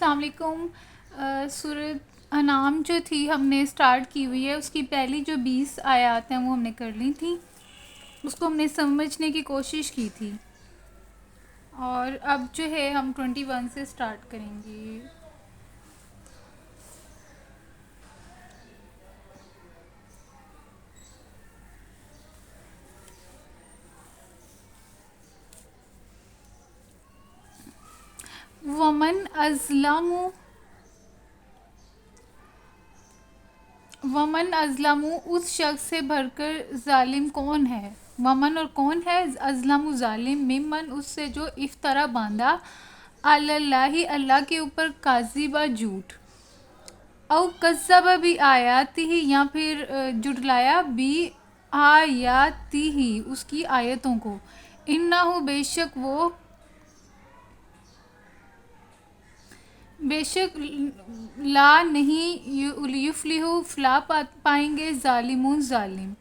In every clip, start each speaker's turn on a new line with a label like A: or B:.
A: السلام علیکم۔ سورۃ انعام جو تھی ہم نے اسٹارٹ کی ہوئی ہے، اس کی پہلی جو 20 آیات ہیں وہ ہم نے کر لی تھیں، اس کو ہم نے سمجھنے کی کوشش کی تھی، اور اب جو ہے ہم 21 سے اسٹارٹ کریں گے۔ ومن ازلم ومن ازلم اس شخص سے بڑھ کر ظالم کون ہے؟ ومن اور کون ہے؟ ازلم ظالم، ممن اس سے جو افطرا باندھا اللہ اللہ کے اوپر کاذبہ جھوٹ، او کذب بھی آیاتی ہی یا پھر جھٹلایا بھی آیاتی ہی اس کی آیتوں کو، انہو بے شک لا نہیں یفلح فلاح پائیں گے ظالمون ظالم۔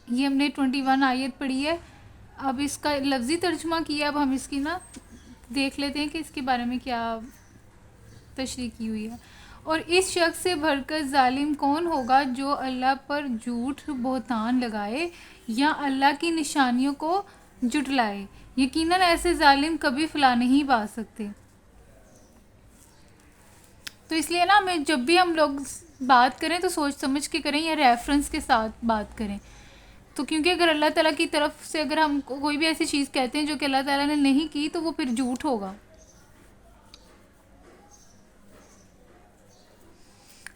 A: یہ ہم نے 21 آیت پڑھی ہے، اب اس کا لفظی ترجمہ کیا، اب ہم اس کی دیکھ لیتے ہیں کہ اس کے بارے میں کیا تشریح کی ہوئی ہے۔ اور اس شخص سے بڑھ کر ظالم کون ہوگا جو اللہ پر جھوٹ بہتان لگائے یا اللہ کی نشانیوں کو جھٹلائے، یقیناً ایسے ظالم کبھی فلاح نہیں پا سکتے۔ تو اس لیے ہمیں جب بھی ہم لوگ بات کریں تو سوچ سمجھ کے کریں یا ریفرنس کے ساتھ بات کریں، تو کیونکہ اگر اللہ تعالیٰ کی طرف سے اگر ہم کوئی بھی ایسی چیز کہتے ہیں جو کہ اللہ تعالیٰ نے نہیں کی تو وہ پھر جھوٹ ہوگا،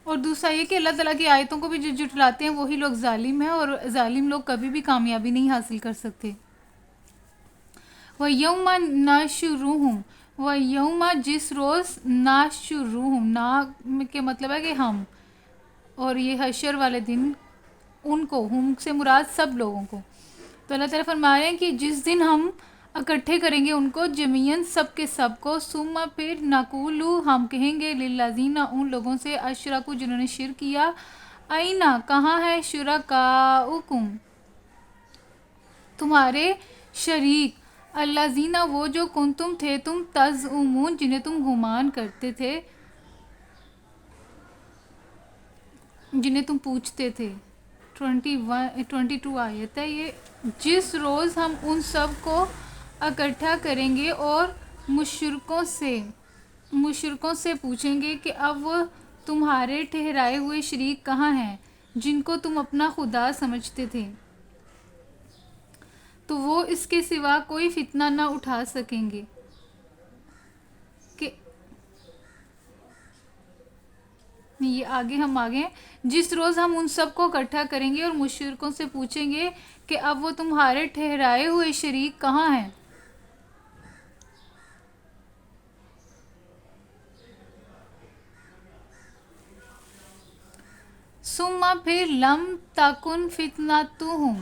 A: اور دوسرا یہ کہ اللہ تعالیٰ کی آیتوں کو بھی جو جھٹلاتے ہیں وہی لوگ ظالم ہیں، اور ظالم لوگ کبھی بھی کامیابی نہیں حاصل کر سکتے۔ وَيَوْمَ نَحْشُرُهُمْ، وَيَوْمَ جس روز نَحْشُرُهُمْ، نا کے مطلب ہے کہ ہم، اور یہ حشر والے دن ان کو، ہم سے مراد سب لوگوں کو، تو اللہ تعالیٰ فرما رہے ہیں کہ جس دن ہم اکٹھے کریں گے ان کو جمیعاً سب کے سب کو، ثم پھر نقولو ہم کہیں گے للذین ان لوگوں سے اشرکوا جنہوں نے شرک کیا، اینا کہاں ہے شرکاؤکم تمہارے شریک، الذین وہ جو کنتم تھے تم تزعمون جنہیں تم گمان کرتے تھے، جنہیں تم پوچھتے تھے۔ 22 آیت ہے یہ۔ جس روز ہم ان سب کو اکٹھا کریں گے اور مشرکوں سے پوچھیں گے کہ اب وہ تمہارے ٹھہرائے ہوئے شریک کہاں ہیں جن کو تم اپنا خدا سمجھتے تھے، تو وہ اس کے سوا کوئی فتنہ نہ اٹھا سکیں گے کہ یہ آگے جس روز ہم ان سب کو اکٹھا کریں گے اور مشرکوں سے پوچھیں گے کہ اب وہ تمہارے ٹھہرائے ہوئے شریک کہاں ہیں، ثم پھر لم تکن فتنتہم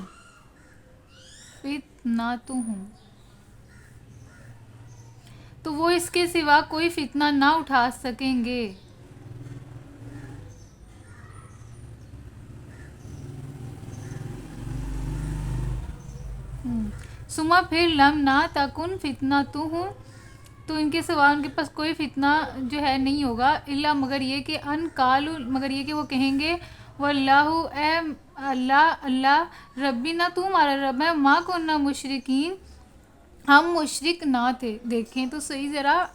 A: تو وہ اس کے سوا کوئی فتنہ نہ اٹھا سکیں گے، ثم پھر لم نہ تکن فتنتہم تو ان کے سوا ان کے پاس کوئی فتنہ جو ہے نہیں ہوگا، الا مگر یہ کہ مگر یہ کہ وہ کہیں گے واللہ اے اللہ ربنا تو ہمارا رب ہے، ما کننا مشرکین ہم مشرک نہ تھے۔ دیکھیں تو صحیح ذرا،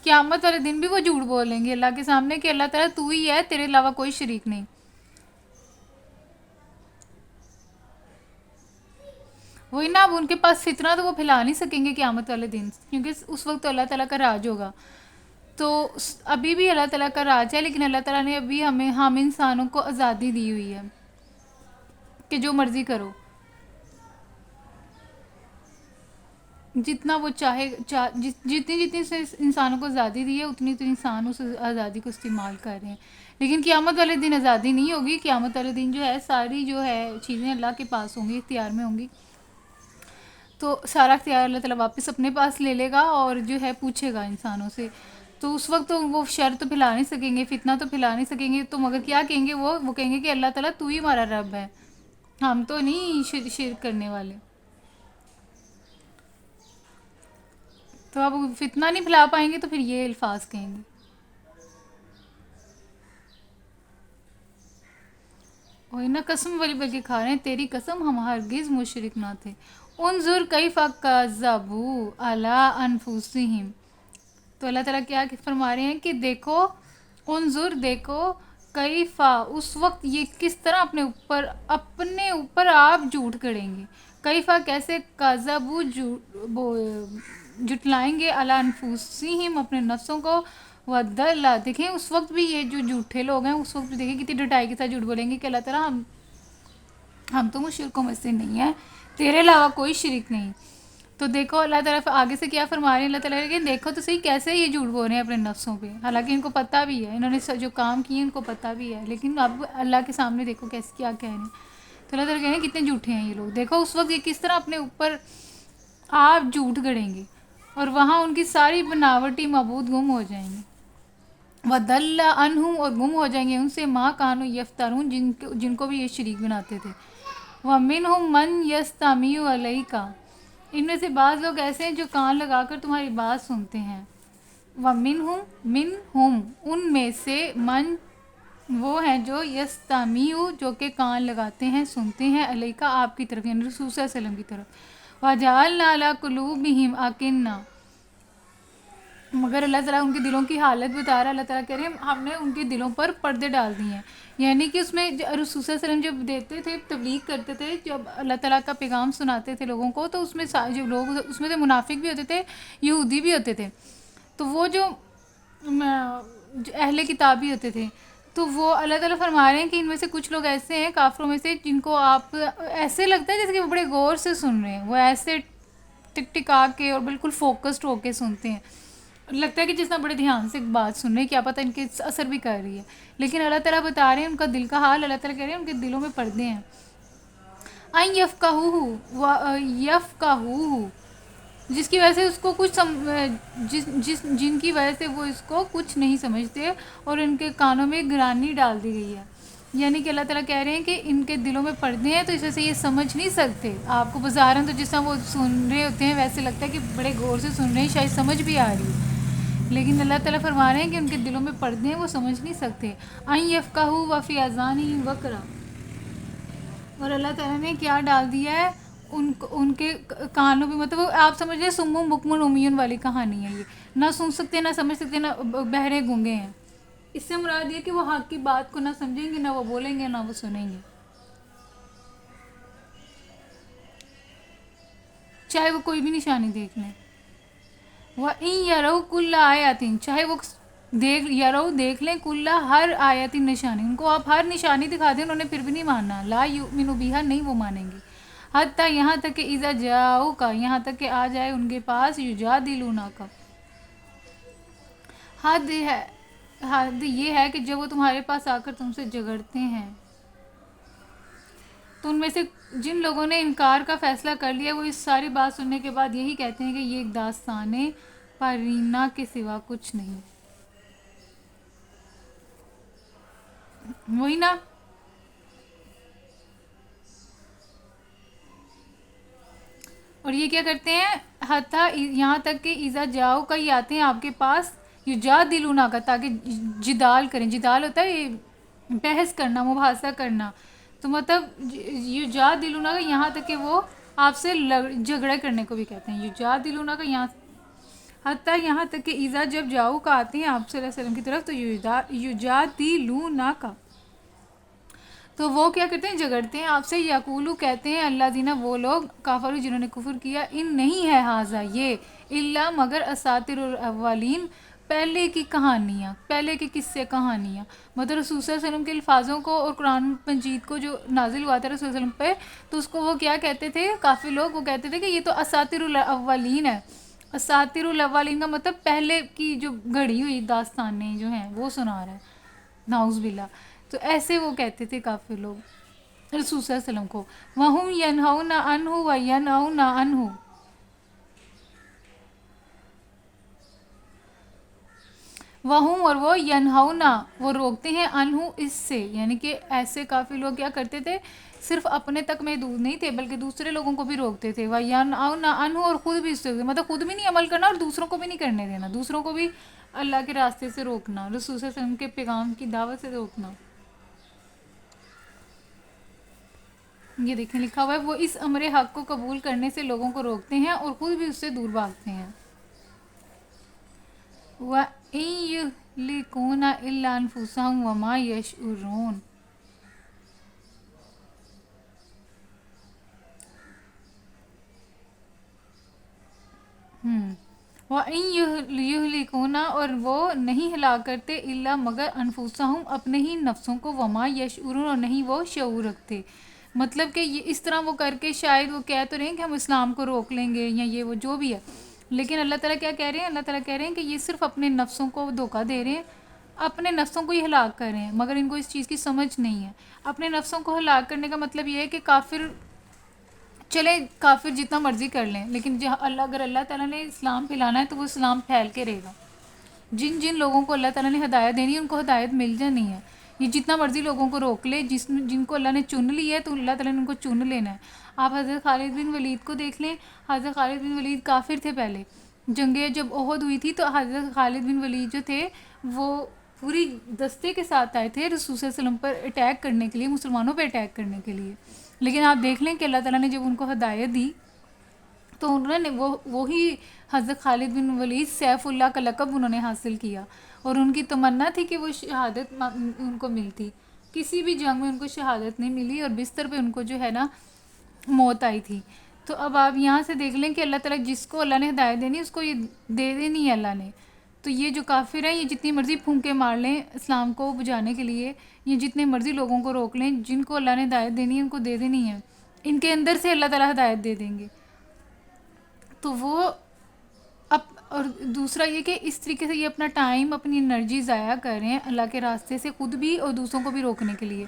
A: قیامت والے دن بھی وہ جھوٹ بولیں گے اللہ کے سامنے کہ اللہ تعالیٰ تو ہی ہے، تیرے علاوہ کوئی شریک نہیں۔ وہی نا، اب ان کے پاس فتنہ تو وہ پھیلا نہیں سکیں گے قیامت والے دن، کیونکہ اس وقت تو اللہ تعالیٰ کا راج ہوگا، تو ابھی بھی اللہ تعالیٰ کا راج ہے، لیکن اللہ تعالیٰ نے ابھی ہم انسانوں کو آزادی دی ہوئی ہے کہ جو مرضی کرو، جتنا وہ چاہے، جتنی سے انسانوں کو آزادی دی ہے اتنی تو انسان اس آزادی کو استعمال کر رہے ہیں، لیکن قیامت والے دن آزادی نہیں ہوگی، قیامت والے دن جو ہے ساری جو ہے چیزیں اللہ کے پاس ہوں گی، اختیار میں ہوں گی، تو سارا اختیار اللہ تعالیٰ واپس اپنے پاس لے لے گا اور جو ہے پوچھے گا انسانوں سے، تو اس وقت تو وہ شر تو پھیلا نہیں سکیں گے، فتنہ تو پھیلا نہیں سکیں گے، تو مگر کیا کہیں گے وہ کہیں گے کہ اللہ تعالیٰ تو ہی ہمارا رب ہے، ہم تو نہیں شرک کرنے والے۔ تو اب فتنہ نہیں پھیلا پائیں گے تو پھر یہ الفاظ کہیں گے. وہی نا قسم والی بلکہ کھا رہے ہیں تیری قسم ہم ہرگز مشرک نہ تھے. انظر کیف کذبوا علی انفسہم. تو اللہ تعالیٰ کیا فرما رہے ہیں کہ دیکھو، انظر دیکھو، کیفا اس وقت یہ کس طرح اپنے اوپر آپ جھوٹ گڑیں گے. کیفا کیسے، کذبوا جھٹلائیں گے، علی انفسہم اپنے نفسوں کو. وَضَلَّ دیکھیں اس وقت بھی یہ جو جھوٹے لوگ ہیں اس وقت بھی دیکھیں کتنی ڈٹائی کے ساتھ جھوٹ بولیں گے کہ اللہ تعالیٰ ہم تو مشرکوں میں سے نہیں ہیں، تیرے علاوہ کوئی شریک نہیں. تو دیکھو اللہ تعالیٰ آگے سے کیا فرما رہے ہیں، اللہ تعالیٰ کہ دیکھو تو صحیح کیسے یہ جھوٹ بول رہے ہیں اپنے نفسوں پہ، حالانکہ ان کو پتہ بھی ہے، انہوں نے جو کام کیے ان کو پتہ بھی ہے، لیکن اب اللہ کے سامنے دیکھو کیسے کیا کہہ رہے ہیں. تو اللہ تعالیٰ کہہ رہے ہیں کتنے جھوٹے ہیں یہ لوگ. دیکھو اس وقت یہ کس طرح اپنے اوپر آپ جھوٹ گڑیں گے اور وہاں ان کی ساری بناوٹی معبود گم ہو جائیں گے. وَضَلَّ عَنْهُمْ اور گم ہو جائیں گے ان سے مَا كَانُوا يَفْتَرُونَ جن کو بھی یہ شریک بناتے تھے. وَمِنْهُمْ مَنْ يَسْتَمِعُ إِلَيْكَ ان میں سے بعض لوگ ایسے ہیں جو کان لگا کر تمہاری بات سنتے ہیں. وَمِنْهُمْ ان میں سے من وہ ہیں جو یستمیع جو کہ کان لگاتے ہیں سنتے ہیں، علیکہ آپ کی طرف یعنی رسول صلی اللہ علیہ وسلم کی طرف. وَجَعَلْنَا عَلَىٰ قُلُوبِهِمْ أَكِنَّةً مگر اللہ تعالیٰ ان کے دلوں کی حالت بتا رہا ہے. اللہ تعالیٰ کہہ رہے ہیں ہم نے ان کے دلوں پر پردے ڈال دیے ہیں، یعنی کہ اس میں رسول صلی اللہ علیہ وسلم جب دیتے تھے تبلیغ کرتے تھے، جب اللہ تعالیٰ کا پیغام سناتے تھے لوگوں کو، تو اس میں جو لوگ اس میں سے منافق بھی ہوتے تھے، یہودی بھی ہوتے تھے. تو وہ جو اہل کتاب بھی ہوتے تھے، تو وہ اللہ تعالیٰ فرما رہے ہیں کہ ان میں سے کچھ لوگ ایسے ہیں کافروں میں سے جن کو آپ ایسے لگتا ہے جیسے کہ وہ بڑے غور سے سن رہے ہیں، وہ ایسے ٹک ٹکا کے اور بالکل فوکسڈ ہو کے سنتے ہیں، لگتا ہے کہ جس طرح بڑے دھیان سے بات سن رہے ہیں، کیا پتہ ان کے اثر بھی کر رہی ہے. لیکن اللہ تعالیٰ بتا رہے ہیں ان کا دل کا حال. اللہ تعالیٰ کہہ رہے ہیں ان کے دلوں میں پردے ہیں. ان یفقہوہ جس کی وجہ سے اس کو کچھ جن کی وجہ سے وہ اس کو کچھ نہیں سمجھتے اور ان کے کانوں میں گرانی ڈال دی گئی ہے. یعنی کہ اللہ تعالیٰ کہہ رہے ہیں کہ ان کے دلوں میں پردے ہیں تو اس وجہ سے یہ سمجھ نہیں سکتے. آپ کو بظاہراً تو جس طرح وہ سن رہے ہوتے ہیں ویسے لگتا ہے کہ بڑے غور سے سن رہے ہیں، شاید سمجھ بھی آ رہی ہے، لیکن اللہ تعالیٰ فرما رہے ہیں کہ ان کے دلوں میں پردے ہیں، وہ سمجھ نہیں سکتے. ان یفقہوا وفی اذانہم وقرا اور اللہ تعالیٰ نے کیا ڈال دیا ہے ان کے کانوں پہ، مطلب آپ سمجھ لیں سم بکم عمیٌ والی کہانی ہے. یہ نہ سن سکتے، نہ سمجھ سکتے، نہ بہرے گونگے ہیں. اس سے مراد یہ کہ وہ حق کی بات کو نہ سمجھیں گے، نہ وہ بولیں گے، نہ وہ سنیں گے، چاہے وہ کوئی بھی نشانی دیکھ لیں. وَإِن يَرَوْا كُلَّ آیَةٍ چاہے وہ دیکھ لیں کُلَّ ہر آیت نشانی، ان کو آپ ہر نشانی دکھا دیں انہوں نے پھر بھی نہیں ماننا. لا یؤمنوا بہا نہیں وہ مانیں گے. حتیٰ یہاں تک کہ اذا جاؤک یہاں تک کہ آ جائے ان کے پاس یجادلونک حد یہ ہے کہ جب وہ تمہارے پاس آ کر تم سے جھگڑتے ہیں تو ان میں سے جن لوگوں نے انکار کا فیصلہ کر لیا وہ اس ساری بات سننے کے بعد یہی کہتے ہیں کہ یہ ایک داستان پرینہ کے سوا کچھ نہیں. وہی نا، اور یہ کیا کرتے ہیں حتیٰ یہاں تک کہ اذا جاؤ کا یہ آتے ہیں آپ کے پاس یجادلونا کا تاکہ جدال کریں. جدال ہوتا ہے یہ بحث کرنا، مباحثہ کرنا. تو مطلب یجادلونا کا یہاں تک کہ وہ آپ سے جھگڑا کرنے کو بھی کہتے ہیں. یجادلونا کا یہاں حتیٰ یہاں تک کہ اذا جب جاؤ کا آتے ہیں آپ صلی اللہ علیہ وسلم کی طرف تو یجادلونا کا تو وہ کیا کرتے ہیں جھگڑتے ہیں آپ سے. یقولو کہتے ہیں اللہ دینا وہ لوگ کافر جنہوں نے کفر کیا، ان نہیں ہے حاضہ یہ الا مگر اساطیر الاولین پہلے کی کہانیاں، پہلے کے قصے کہانیاں. مطلب رسول صلی اللہ علیہ وسلم کے الفاظوں کو اور قرآن مجید کو جو نازل ہوا تھا رسول صلی اللہ علیہ وسلم پہ، تو اس کو وہ کیا کہتے تھے کافی لوگ، وہ کہتے تھے کہ یہ تو اساطیر الاولین ہے. اساطیر الاولین کا مطلب پہلے کی جو گھڑی ہوئی داستانیں جو ہیں وہ سنا رہا ہے، نعوذ باللہ. تو ایسے وہ کہتے تھے کافی لوگ رسول صلی اللہ علیہ وسلم کو. وَهُمْ يَنْهَوْنَ عَنْهُ وَيَنْأَوْنَ عَنْهُ وَهُمْ اور وہ ینہونا وہ روکتے ہیں عنہ اس سے، یعنی کہ ایسے کافی لوگ کیا کرتے تھے صرف اپنے تک محدود نہیں تھے بلکہ دوسرے لوگوں کو بھی روکتے تھے، وَيَنْهَوْنَ اور خود بھی اس سے، مطلب خود بھی نہیں عمل کرنا اور دوسروں کو بھی نہیں کرنے دینا، دوسروں کو بھی اللہ کے راستے سے روکنا، رسول صلی اللہ علیہ وسلم کے پیغام کی دعوت سے روکنا۔ یہ دیکھیں لکھا ہوا ہے وہ اس امر حق کو قبول کرنے سے لوگوں کو روکتے ہیں اور خود بھی اس سے دور بھاگتے ہیں۔ وَإِن يُهْلِكُونَ إِلَّا أَنفُسَهُمْ وَمَا يَشْعُرُونَ۔ وَإِن يُهْلِكُونَ اور وہ نہیں ہلاک کرتے الا مگر انفسہم اپنے ہی نفسوں کو، وما یشعرون اور نہیں وہ شعور رکھتے، مطلب کہ یہ اس طرح وہ کر کے شاید وہ کہہ تو رہے ہیں کہ ہم اسلام کو روک لیں گے یا یہ وہ جو بھی ہے، لیکن اللہ تعالیٰ کیا کہہ رہے ہیں؟ اللہ تعالیٰ کہہ رہے ہیں کہ یہ صرف اپنے نفسوں کو دھوکہ دے رہے ہیں، اپنے نفسوں کو ہی ہلاک کر رہے ہیں، مگر ان کو اس چیز کی سمجھ نہیں ہے۔ اپنے نفسوں کو ہلاک کرنے کا مطلب یہ ہے کہ کافر، چلے کافر جتنا مرضی کر لیں، لیکن اگر اللہ تعالیٰ نے اسلام پھیلانا ہے تو وہ اسلام پھیل کے رہے گا۔ جن جن لوگوں کو اللہ تعالیٰ نے ہدایت دینی ہے ان کو ہدایت مل جانی ہے۔ یہ جتنا مرضی لوگوں کو روک لے، جن کو اللہ نے چن لی ہے تو اللہ تعالیٰ نے ان کو چن لینا ہے۔ آپ حضرت خالد بن ولید کو دیکھ لیں، حضرت خالد بن ولید کافر تھے پہلے، جنگیں جب احد ہوئی تھی تو حضرت خالد بن ولید جو تھے وہ پوری دستے کے ساتھ آئے تھے رسول صلی اللہ علیہ وسلم پر اٹیک کرنے کے لیے، مسلمانوں پہ اٹیک کرنے کے لیے، لیکن آپ دیکھ لیں کہ اللہ تعالیٰ نے جب ان کو ہدایت دی تو انہوں نے وہی حضرت خالد بن ولید سیف اللہ کا لقب انہوں نے حاصل کیا، اور ان کی تمنا تھی کہ وہ شہادت ان کو ملتی، کسی بھی جنگ میں ان کو شہادت نہیں ملی اور بستر پہ ان کو جو ہے نا موت آئی تھی۔ تو اب آپ یہاں سے دیکھ لیں کہ اللہ تعالیٰ جس کو اللہ نے ہدایت دینی اس کو یہ دے دینی ہے اللہ نے۔ تو یہ جو کافر ہیں یہ جتنی مرضی پھونکے مار لیں اسلام کو بجانے کے لیے، یہ جتنے مرضی لوگوں کو روک لیں، جن کو اللہ نے ہدایت دینی ہے ان کو دے دینی ہے، ان کے اندر سے اللہ تعالیٰ ہدایت دے دیں گے۔ تو وہ اور دوسرا یہ کہ اس طریقے سے یہ اپنا ٹائم، اپنی انرجی ضائع کر رہے ہیں اللہ کے راستے سے، خود بھی اور دوسروں کو بھی روکنے کے لیے۔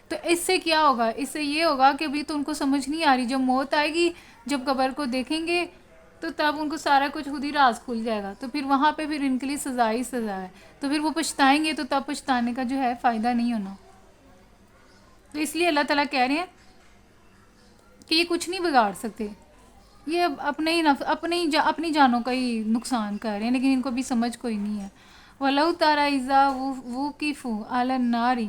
A: تو اس سے کیا ہوگا؟ اس سے یہ ہوگا کہ ابھی تو ان کو سمجھ نہیں آ رہی، جب موت آئے گی، جب قبر کو دیکھیں گے تو تب ان کو سارا کچھ خود ہی راز کھل جائے گا، تو پھر وہاں پہ پھر ان کے لیے سزا ہی سزا ہے، تو پھر وہ پچھتائیں گے، تو تب پچھتانے کا جو ہے فائدہ نہیں ہونا۔ تو اس لیے اللہ تعالیٰ کہہ رہے ہیں کہ یہ کچھ نہیں بگاڑ سکتے، یہ اپنے ہی اپنی جانوں کا ہی نقصان کر رہے ہیں، لیکن ان کو بھی سمجھ کوئی نہیں ہے۔ وَلَوْ تَرَىٰ إِذَا وُقِفُوا عَلَى النَّارِ۔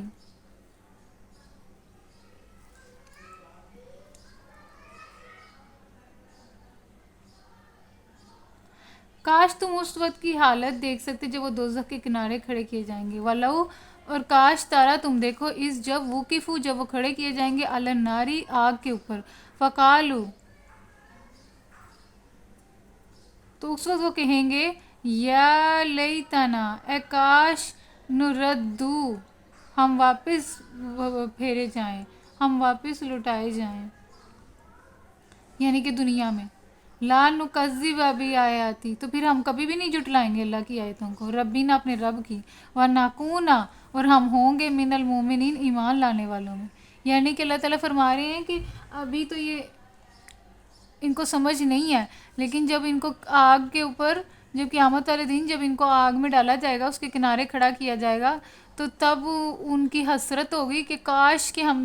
A: کاش تم اس وقت کی حالت دیکھ سکتے جب وہ دوزخ کے کنارے کھڑے کیے جائیں گے۔ وَلَوْ اور کاش تارا تم دیکھو اس جب وقفوا جب وہ کھڑے کیے جائیں گے علی النار آگ کے اوپر، فقالو تو اس وقت وہ کہیں گے یا لیتنا اے کاش نردو ہم واپس پھیرے جائیں، ہم واپس لٹائے جائیں، یعنی کہ دنیا میں لا نکذب بآیاتی تو پھر ہم کبھی بھی نہیں جھٹلائیں گے اللہ کی آیتوں کو، ربینا اپنے رب کی، ونکون اور ہم ہوں گے من المومنین ایمان لانے والوں میں۔ یعنی کہ اللہ تعالیٰ فرما رہے ہیں کہ ابھی تو یہ ان کو سمجھ نہیں ہے، لیکن جب ان کو آگ کے اوپر، جب قیامت والے دن جب ان کو آگ میں ڈالا جائے گا، اس کے کنارے کھڑا کیا جائے گا، تو تب ان کی حسرت ہوگی کہ کاش کہ ہم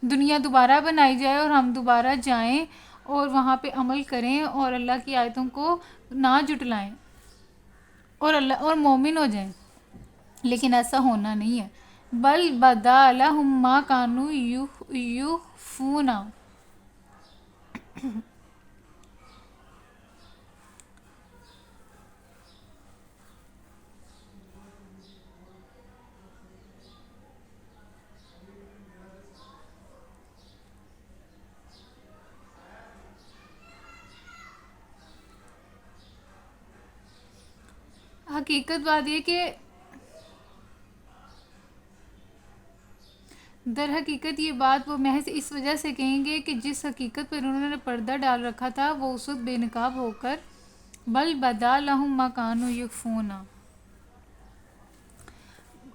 A: دنیا دوبارہ بنائی جائے اور ہم دوبارہ جائیں اور وہاں پہ عمل کریں اور اللہ کی آیتوں کو نہ جھٹلائیں اور مومن ہو جائیں، لیکن ایسا ہونا نہیں ہے۔ بل بدا لہم ما کانوا یخفون۔ حقیقت بات یہ کہ در حقیقت یہ بات وہ محض اس وجہ سے کہیں گے کہ جس حقیقت پر انہوں نے پردہ ڈال رکھا تھا وہ اس وقت بے نقاب ہو کر، بل بدا لہم ما کانوا یخفون،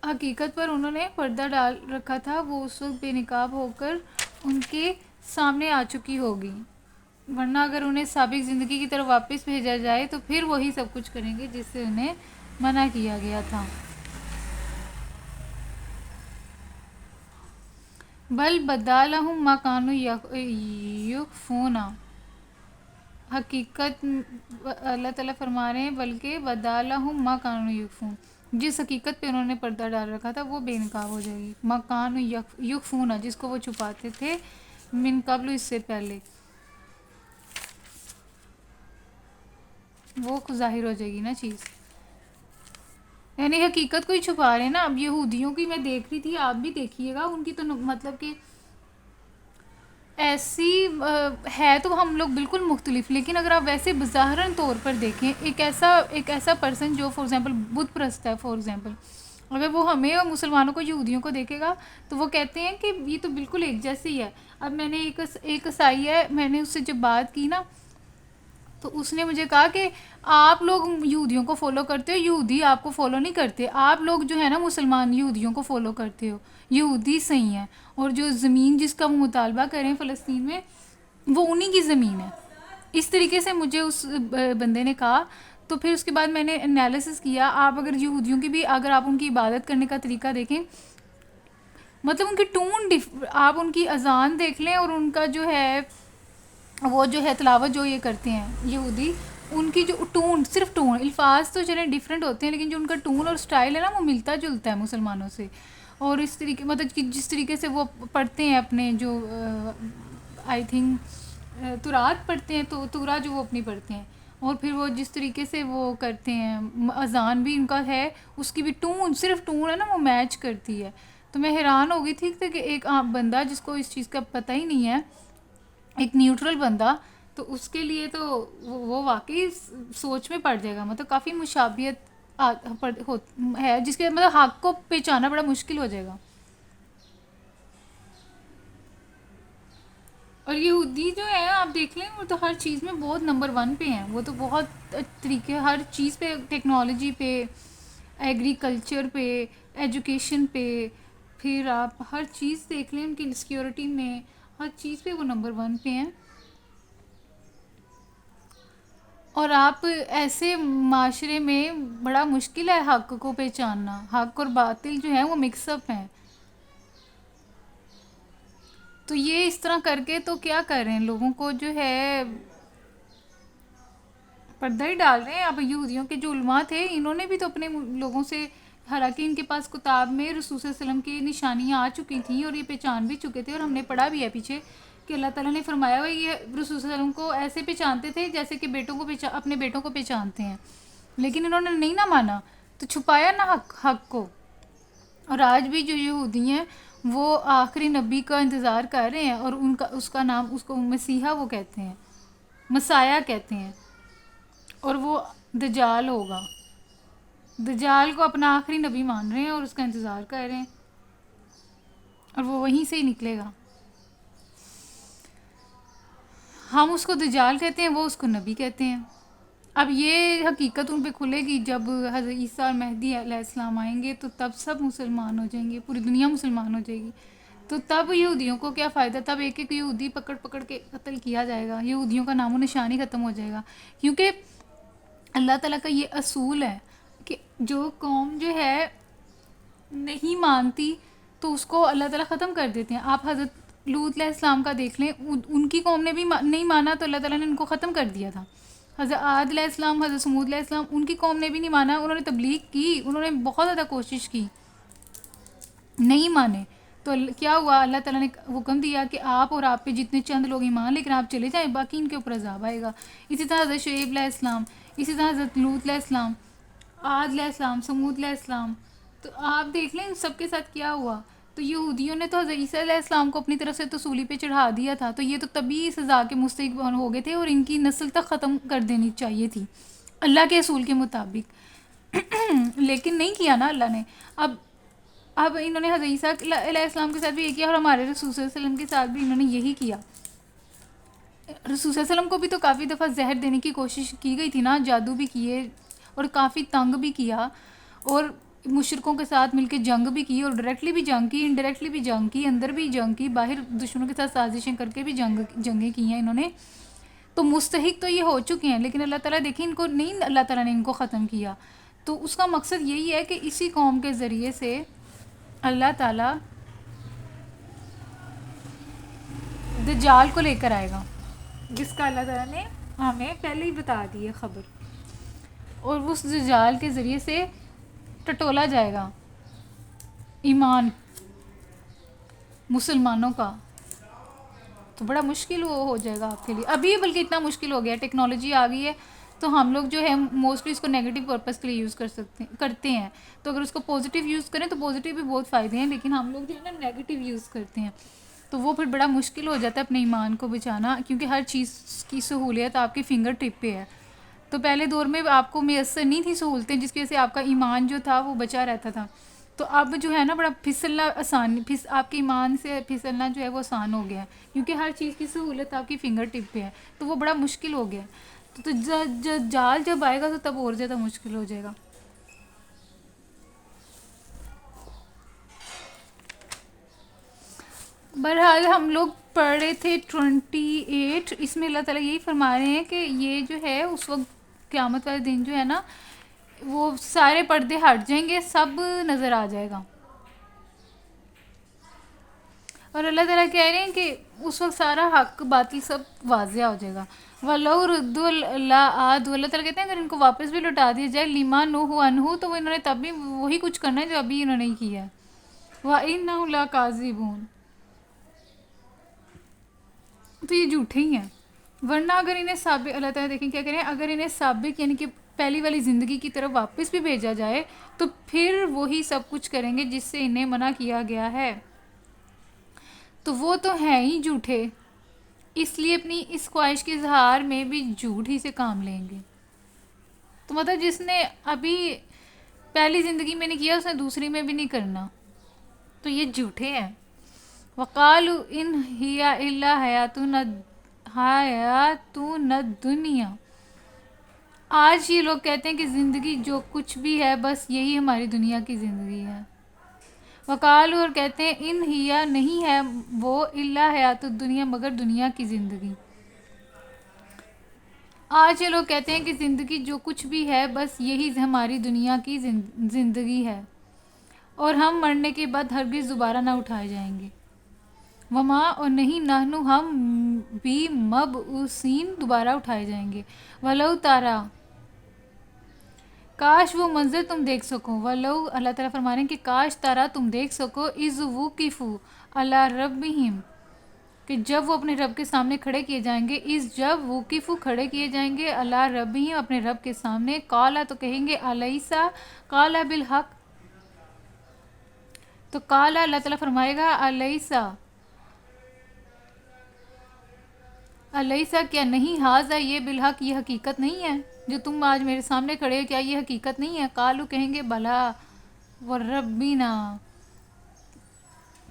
A: حقیقت پر انہوں نے پردہ ڈال رکھا تھا وہ اس وقت بے نقاب ہو کر ان کے سامنے آ چکی ہوگی، ورنہ اگر انہیں سابق زندگی کی طرف واپس بھیجا جائے تو پھر وہی سب کچھ کریں گے جس سے انہیں منع کیا گیا تھا۔ بل بدا لہم ما کانوا یخفون، حقیقت اللہ تعالیٰ فرما رہے ہیں بلکہ بدا لہم ما کانوا یخفون، جس حقیقت پہ انہوں نے پردہ ڈال رکھا تھا وہ بے نقاب ہو جائے گی. ما کانوا یخفون، جس کو وہ چھپاتے تھے، من قبل، اس سے پہلے، وہ ظاہر ہو جائے گی نا چیز. یعنی حقیقت کو ہی چھپا رہے ہیں نا. اب یہودیوں کی میں دیکھ رہی تھی، آپ بھی دیکھیے گا، ان کی تو مطلب کہ ایسی ہے تو ہم لوگ بالکل مختلف، لیکن اگر آپ ویسے بظاہراً طور پر دیکھیں، ایک ایسا پرسن جو فار ایگزامپل بت پرست ہے، فار ایگزامپل، اگر وہ ہمیں اور مسلمانوں کو، یہودیوں کو دیکھے گا تو وہ کہتے ہیں کہ یہ تو بالکل ایک جیسی ہے. اب میں نے ایک عیسائی ہے، میں نے اس سے جب بات کی نا تو اس نے مجھے کہا کہ آپ لوگ یہودیوں کو فالو کرتے ہو، یہودی آپ کو فالو نہیں کرتے، آپ لوگ جو ہے نا مسلمان یہودیوں کو فالو کرتے ہو، یہودی صحیح ہیں، اور جو زمین جس کا وہ مطالبہ کریں فلسطین میں، وہ انہی کی زمین ہے. اس طریقے سے مجھے اس بندے نے کہا. تو پھر اس کے بعد میں نے انالیسس کیا، آپ اگر یہودیوں کی بھی، اگر آپ ان کی عبادت کرنے کا طریقہ دیکھیں، مطلب ان کی ٹون، آپ ان کی اذان دیکھ لیں اور ان کا جو ہے، وہ جو ہے تلاوت جو یہ کرتے ہیں یہودی، ان کی جو ٹون، صرف ٹون، الفاظ تو چلیں ڈیفرنٹ ہوتے ہیں، لیکن جو ان کا ٹون اور سٹائل ہے نا وہ ملتا جلتا ہے مسلمانوں سے. اور اس طریقے، مطلب کہ جس طریقے سے وہ پڑھتے ہیں اپنے جو آئی تھنک تورات پڑھتے ہیں، تو تورا جو وہ اپنی پڑھتے ہیں، اور پھر وہ جس طریقے سے وہ کرتے ہیں، اذان بھی ان کا ہے، اس کی بھی ٹون، صرف ٹون ہے نا وہ میچ کرتی ہے. تو میں حیران ہو گئی تھی کہ ایک عام بندہ جس کو اس چیز کا پتہ ہی نہیں ہے، ایک نیوٹرل بندہ، تو اس کے لیے تو وہ واقعی سوچ میں پڑ جائے گا. مطلب کافی مشابہت ہے، جس کے مطلب حق کو پہچانا بڑا مشکل ہو جائے گا. اور یہودی جو ہے آپ دیکھ لیں، وہ تو ہر چیز میں بہت نمبر ون پہ ہیں. وہ تو بہت طریقے، ہر چیز پہ، ٹیکنالوجی پہ، ایگریکلچر پہ، ایجوکیشن پہ، پھر آپ ہر چیز دیکھ لیں، ان کی سیکیورٹی میں، ہر چیز پہ وہ نمبر ون پہ ہیں. اور آپ ایسے معاشرے میں بڑا مشکل ہے حق کو پہچاننا، حق اور باطل جو ہیں وہ مکس اپ ہیں. تو یہ اس طرح کر کے تو کیا کر رہے ہیں، لوگوں کو جو ہے پردہ ہی ڈال رہے ہیں. اب یہودیوں کے جو علماء تھے، انہوں نے بھی تو اپنے لوگوں سے، حالانکہ ان کے پاس کتاب میں رسول صلی اللہ علیہ وسلم کی نشانیاں آ چکی تھیں اور یہ پہچان بھی چکے تھے، اور ہم نے پڑھا بھی ہے پیچھے کہ اللہ تعالیٰ نے فرمایا ہوا یہ رسول صلی اللہ علیہ وسلم کو ایسے پہچانتے تھے جیسے کہ اپنے بیٹوں کو پہچانتے ہیں. لیکن انہوں نے نہیں نہ مانا، تو چھپایا نہ حق کو. اور آج بھی جو یہودی ہیں وہ آخری نبی کا انتظار کر رہے ہیں، اور اس کا نام، اس کو مسیحا وہ کہتے ہیں، مسایہ کہتے ہیں. اور وہ دجال ہوگا، دجال کو اپنا آخری نبی مان رہے ہیں اور اس کا انتظار کر رہے ہیں، اور وہ وہیں سے ہی نکلے گا. ہم اس کو دجال کہتے ہیں، وہ اس کو نبی کہتے ہیں. اب یہ حقیقت ان پہ کھلے گی جب حضرت عیسیٰ اور مہدی علیہ السلام آئیں گے، تو تب سب مسلمان ہو جائیں گے، پوری دنیا مسلمان ہو جائے گی. تو تب یہودیوں کو کیا فائدہ؟ تب ایک ایک یہودی پکڑ پکڑ کے قتل کیا جائے گا، یہودیوں کا نام و نشان ہی ختم ہو جائے گا. کیونکہ اللہ تعالیٰ کا یہ اصول ہے کہ جو قوم جو ہے نہیں مانتی تو اس کو اللہ تعالیٰ ختم کر دیتے ہیں. آپ حضرت لوط علیہ السلام کا دیکھ لیں، ان کی قوم نے بھی نہیں مانا تو اللہ تعالیٰ نے ان کو ختم کر دیا تھا. حضرت عاد علیہ السلام، حضرت سمود علیہ السلام، ان کی قوم نے بھی نہیں مانا، انہوں نے تبلیغ کی، انہوں نے بہت زیادہ کوشش کی، نہیں مانے. تو کیا ہوا؟ اللہ تعالیٰ نے حکم دیا کہ آپ اور آپ پہ جتنے چند لوگ ایمان لے کر آپ چلے جائیں، باقی ان کے اوپر عذاب آئے گا. اسی طرح حضرت شعیب علیہ السلام، اسی طرح حضرت لوط علیہ السلام، عاد علیہ السلام، سمود علیہ السلام. تو آپ دیکھ لیں ان سب کے ساتھ کیا ہوا. تو یہودیوں نے تو حضرت عیسیٰ علیہ السلام کو اپنی طرف سے تو صلیب پہ چڑھا دیا تھا، تو یہ تو تبھی سزا کے مستحق ہو گئے تھے، اور ان کی نسل تک ختم کر دینی چاہیے تھی اللہ کے اصول کے مطابق. لیکن نہیں کیا نا اللہ نے. اب انہوں نے حضرت عیسیٰ علیہ السلام کے ساتھ بھی یہ کیا، اور ہمارے رسول صلی اللہ علیہ وسلم کے ساتھ بھی انہوں نے یہی کیا. رسول صلی اللہ علیہ وسلم کو بھی تو کافی دفعہ زہر دینے کی کوشش کی گئی تھی نا، جادو بھی کیے، اور کافی تنگ بھی کیا، اور مشرکوں کے ساتھ مل کے جنگ بھی کی، اور ڈائریکٹلی بھی جنگ کی، انڈائریکٹلی بھی جنگ کی، اندر بھی جنگ کی، باہر دشمنوں کے ساتھ سازشیں کر کے بھی جنگیں کی ہیں انہوں نے. تو مستحق تو یہ ہو چکے ہیں، لیکن اللہ تعالیٰ دیکھیں ان کو نہیں، اللہ تعالیٰ نے ان کو ختم کیا. تو اس کا مقصد یہی ہے کہ اسی قوم کے ذریعے سے اللہ تعالیٰ دجال کو لے کر آئے گا، جس کا اللہ تعالیٰ نے ہمیں پہلے ہی بتا دی ہے خبر، اور اس دجال کے ذریعے سے ٹٹولا جائے گا ایمان مسلمانوں کا. تو بڑا مشکل وہ ہو جائے گا آپ کے لیے. ابھی بلکہ اتنا مشکل ہو گیا، ٹیکنالوجی آ گئی ہے تو ہم لوگ جو ہے موسٹلی اس کو نیگیٹو پرپز کے لیے یوز کرتے ہیں. تو اگر اس کو پازیٹیو یوز کریں تو پازیٹیو بھی بہت فائدے ہیں، لیکن ہم لوگ جو ہے نا نیگیٹو یوز کرتے ہیں، تو وہ پھر بڑا مشکل ہو جاتا ہے اپنے ایمان کو بچانا، کیونکہ ہر چیز کی سہولیت آپ کی فنگر ٹپ پہ ہے. تو پہلے دور میں آپ کو میسر نہیں تھی سہولتیں، جس کی وجہ سے آپ کا ایمان جو تھا وہ بچا رہتا تھا. تو اب جو ہے نا بڑا پھسلنا آسان، آپ کے ایمان سے پھسلنا جو ہے وہ آسان ہو گیا ہے، کیونکہ ہر چیز کی سہولت آپ کی فنگر ٹپ پہ ہے. تو وہ بڑا مشکل ہو گیا. تو جال جب آئے گا تو تب اور زیادہ مشکل ہو جائے گا. بہرحال ہم لوگ پڑھ رہے تھے 28، اس میں اللہ تعالیٰ یہی فرما رہے ہیں کہ یہ جو ہے اس وقت قیامت والے دن جو ہے نا وہ سارے پردے ہٹ جائیں گے، سب نظر آ جائے گا. اور اللہ تعالیٰ کہہ رہے ہیں کہ اس وقت سارا حق باطل سب واضح ہو جائے گا. وَلَوْ رُدُّوا لَعَادُوا، اللہ تعالیٰ کہتے ہیں اگر ان کو واپس بھی لوٹا دیا جائے لِمَا نُہُوا عَنْہُ، تو وہ انہوں نے تب بھی وہی کچھ کرنا ہے جو ابھی انہوں نے کیا ہے. وَإِنَّهُمْ لَكَاذِبُونَ، تو یہ جھوٹے ہی ہیں. ورنہ اگر انہیں سابق، اللہ تعالیٰ دیکھیں کیا کریں، اگر انہیں سابق یعنی کہ پہلی والی زندگی کی طرف واپس بھی بھیجا جائے تو پھر وہی سب کچھ کریں گے جس سے انہیں منع کیا گیا ہے. تو وہ تو ہیں ہی جھوٹے، اس لیے اپنی اس خواہش کے اظہار میں بھی جھوٹ ہی سے کام لیں گے. تو مطلب جس نے ابھی پہلی زندگی میں نہیں کیا اس نے دوسری میں بھی نہیں کرنا، تو یہ جھوٹے ہیں. وَقَالُوا إِنْ هِيَ إِلَّا حَيَاتُنَا الدُّنْيَا، آج یہ لوگ کہتے ہیں کہ زندگی جو کچھ بھی ہے بس یہی ہماری دنیا کی زندگی ہے. وقالو، اور کہتے ہیں ان ہیا، نہیں ہے وہ، الا حیات الدنیا، مگر دنیا کی زندگی. آج یہ لوگ کہتے ہیں کہ زندگی جو کچھ بھی ہے بس یہی ہماری دنیا کی زندگی ہے، اور ہم مرنے کے بعد ہرگز دوبارہ نہ اٹھائے جائیں گے. وما، اور نہیں، نحنو، ہم بھی، مبعوثین، دوبارہ اٹھائے جائیں گے. ولو تارا، کاش وہ منظر تم دیکھ سکو. ولو، اللہ تعالیٰ فرما رہے ہیں کہ کاش تارا تم دیکھ سکو، اذ وقفوا علی ربہم، کہ جب وہ اپنے رب کے سامنے کھڑے کیے جائیں گے. اذ، جب، وقفوا، کھڑے کیے جائیں گے، علی ربہم، اپنے رب کے سامنے. قالا، تو کہیں گے، الیسا، قالا بالحق، تو قالا، اللہ تعالیٰ فرمائے گا، الیسا، الیسا، کیا نہیں، ہاذا، یہ، بالحق، یہ حقیقت نہیں ہے جو تم آج میرے سامنے کھڑے ہو، کیا یہ حقیقت نہیں ہے؟ قالو، کہیں گے، بلا وربنا،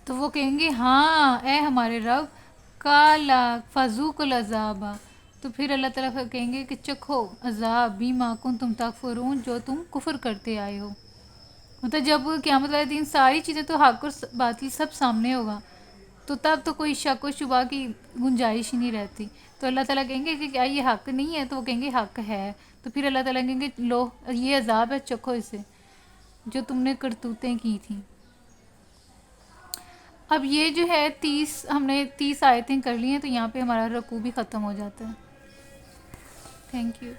A: تو وہ کہیں گے ہاں اے ہمارے رب. قالا فذوقوا العذاب، تو پھر اللہ تعالیٰ کہیں گے کہ چکھو عذاب، بیما کنتم تکفرون، جو تم کفر کرتے آئے ہو. مطلب جب قیامت والے دن ساری چیزیں تو حق اور باطل سب سامنے ہوگا، تو تب تو کوئی شک و شبہ کی گنجائش ہی نہیں رہتی. تو اللہ تعالیٰ کہیں گے کہ کیا یہ حق نہیں ہے؟ تو وہ کہیں گے حق ہے. تو پھر اللہ تعالیٰ کہیں گے لو یہ عذاب ہے، چکھو اسے جو تم نے کرتوتیں کی تھیں. اب یہ جو ہے 30، ہم نے 30 آیتیں کر لی ہیں، تو یہاں پہ ہمارا رکوع بھی ختم ہو جاتا ہے. Thank you.